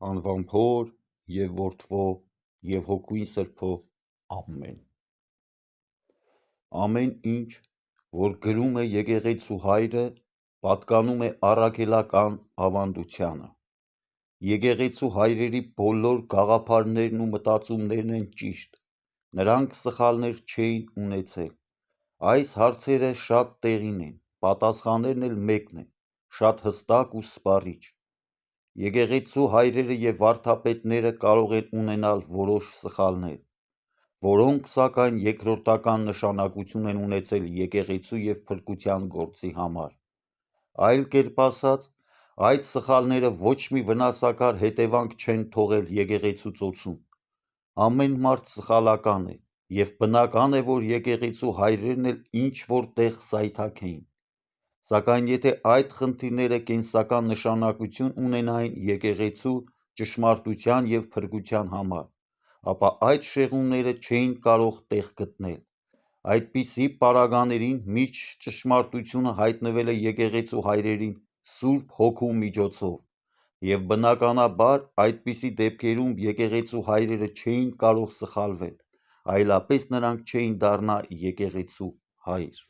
Անվան Փոր և Որդվո և Հոգուին Սրբո, ամեն։ Ամեն ինչ, որ գրում է եկեղեցու հայրը, պատկանում է առաքելական ավանդությանը։ Եկեղեցու հայրերի բոլոր գաղափարներն ու մտածումներն են ճիշտ, նրանք սխալներ չէին ունեցել։ Այս հարցերը շատ տեղին են, պատասխաններն էլ մեկն է, շատ հստակ ու սպառիչ։ Եկեղեցու հայրերը և վարդապետները կարող են ունենալ որոշ սխալներ, որոնք սակայն երկրորդական նշանակություն են ունեցել եկեղեցու և փրկության գործի համար։ Այլ կերպ ասած, այդ սխալները ոչ մի վնասակար հետևանք չեն թողել եկեղեցու ծոցում։ Ամեն մարդ սխալական է, և բնական է, որ եկեղեցու հայրերն էլ ինչ-որ տեղ սայթաքեին։ Սակայն եթե այդ խնդիրները կենսական նշանակություն ունենային եկեղեցու ճշմարտության և փրկության համար, ապա այդ շեղումները չէին կարող տեղ գտնել։ Այդպիսի պարագաներին միշտ ճշմարտությունը հայտնվել է եկեղեցու հայրերին Սուրբ Հոգու միջոցով, և բնականաբար այդպիսի դեպքերում եկեղեցու հայրերը չէին կարող սխալվել, այլապես նրանք չէին դառնա եկեղեցու հայր։